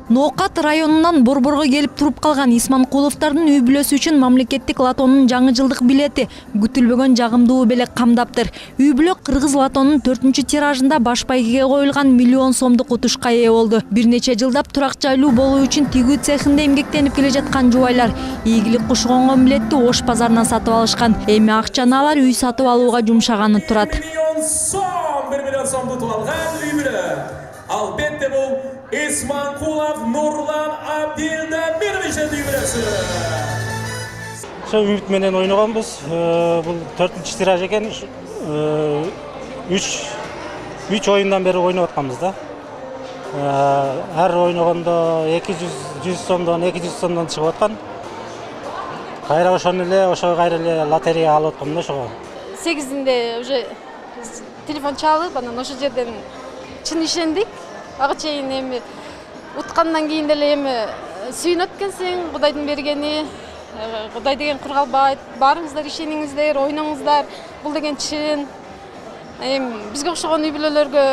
Ноокат районунан Борборго келип туруп калган Исманкуловдордун үй бүлөсү үчүн мамлекеттик лотонун жаңы жылдык билети күтүлбөгөн жагымдуу белек камдаптыр. Үй бүлө кыргыз лотонун 4-чү тиражында баш байгеге коюлган миллион сомдук утушка ээ болду. Бир нече жылдап турак жайлуу болуу үчүн тигүү цехинде эмгектенип келе жаткан жубайлар ийгилик кошгонгон билетти Ош базарынан сатып алышкан. Эми акчаны алар үй сатып алууга жумшаганы турат. 1 миллион сомду утуп алган үй бүлө. Албетте бул Исманкулов Нурлан Абдилдамировичтин үй бүлөсү. Ошо үмүт менен ойногонбуз. Бул 4-чү тираж экен. 3 оюндан бери ойноп атканбыз да. Ар ойногондо 100 сомдон 200 сомдон чыгып аткан. Кайра ошону эле кайра эле лотерея алып аткам да ошого. 8-inde уже телефон чалып, анан ошол жерден чын ишендик. Ага чейин эми уткандан кийин деле эми сүйүнөт экенсиң, Кудайдын бергени. Кудай деген кур калбайт. Барыңыздар, ишениңиздер, ойноңуздар. Бул деген чын. Эми бизге окшогон үй бүлөлөргө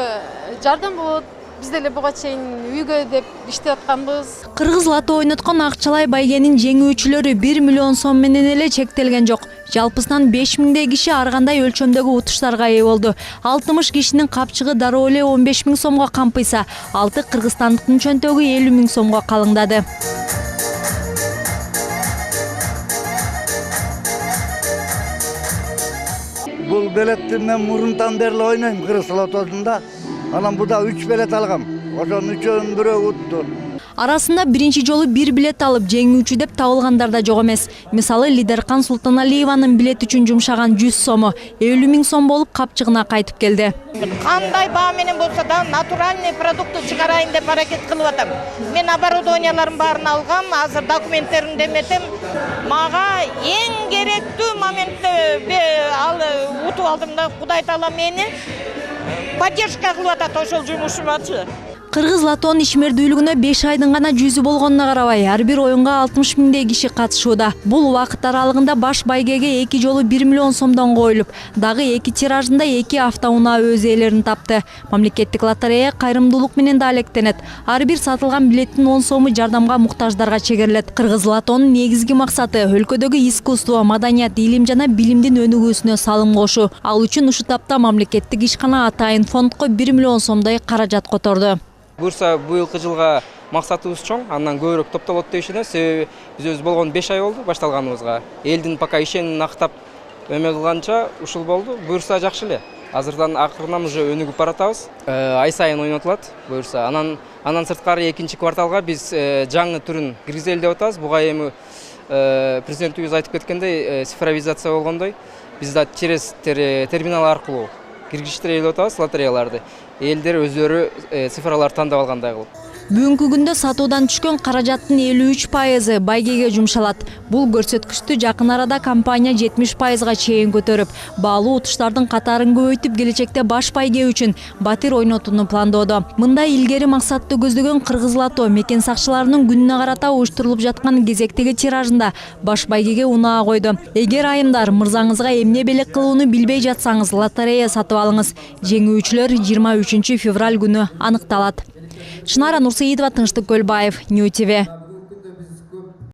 жардам болот. Биз деле буга чейин үйгө деп иштеп атканбыз. Кыргыз лото ойноткон Акчалай байгенин жеңүүчүлөрү 1 миллион сом менен эле чектелген жок. Жалпысынан 5000 киши ар кандай өлчөмдөгү утуштарга ээ болду. 60 кишинин капчыгы дароо эле 15 000 сомго кампыйса, 6 кыргызстандыктын чөнтөгү 50 000 сомго калыңдады. Бул билетти мен мурунтан бери ойнойм Кыргыз лотосунда. Анан буда 3 билет алгам. Ошонун үчөөнүн бирөө утту. Арасында биринчи жолу 1 билет алып жеңүүчү деп табылгандар да жок эмес. Мисалы Лидеркан Султаналиеванын билет үчүн жумшаган 100 сому 50 000 сом болуп капчыгына кайтып келди. Кандай баа менен болсо да натуральный продукты чыгарайын деп аракет кылып атам. Мен оборудованияларын баарын алгам, азыр документтеримди эметем. Мага эң керектүү моментте ал утуп алдым да, Кудай таала мени поддержка кылып атат ошол жумушумачы. Кыргыз лотонун ишмердүүлүгүнө 5 айдын гана жүзү болгонуна карабай, ар бир оюнга 60 000 киши катышууда. Бул убакыт аралыгында баш байгеге 2 жолу 1 миллион сомдон коюлуп, дагы 2 тиражында 2 автоунаа өз ээлерин тапты. Мамлекеттик лотерея кайрымдуулук менен да алектенет. Ар бир сатылган билеттин 10 сому жардамга муктаждарга чегерилет. Кыргыз лотонун негизги максаты өлкөдөгү искусство, маданият, илим жана билимдин өнүгүүсүнө салым кошуу. Ал үчүн ушул тапта мамлекеттик ишкана атайын фондко 1 миллион сомдой каражат которду. Буюрса быйылкы жылга максатыбыз чоң, андан көбүрөөк топтолот деп ишенебиз. Себеби биз өзүбүз болгон 5 ай болду башталганыбызга. Элдин пока ишенин актап өмө кылганча ушул болду. Буюрса жакшы эле. Азырдан акырынан уже өнүгүп баратабыз. Ай сайын ойнотулат. Буюрса анан сырткары экинчи кварталга биз жаңы түрүн киргизели деп атабыз. Буга эми президентибиз айтып кеткендей, цифровизация болгондой, биз да через терминал аркылуу киргизиштире деп атабыз лотереяларды. Элдер өздөрү цифралар тандап алгандай кылып. Бүгүнкү күндө сатуудан түшкөн каражаттын 53% байгеге жумшалат. Бул көрсөткүчтү жакын арада компания 70%га чейин көтөрүп, баалуу утуштардын катарын көбөйтүп, келечекте баш байге үчүн батир ойнотууну пландоодо. Мындай илгери максатты көздөгөн Кыргыз лото мекен сакчыларынын күнүнө карата уюштурулуп жаткан кезектеги тиражында баш байгеге унаа койду. Эгер айымдар мырзаңызга эмне белек кылууну билбей жатсаңыз, лотерея сатып алыңыз. Жеңүүчүлөр 23 февраль күнү аныкталат. Чынара Нурсеидова, Тынчтык Көлбаев, Нью ТВ.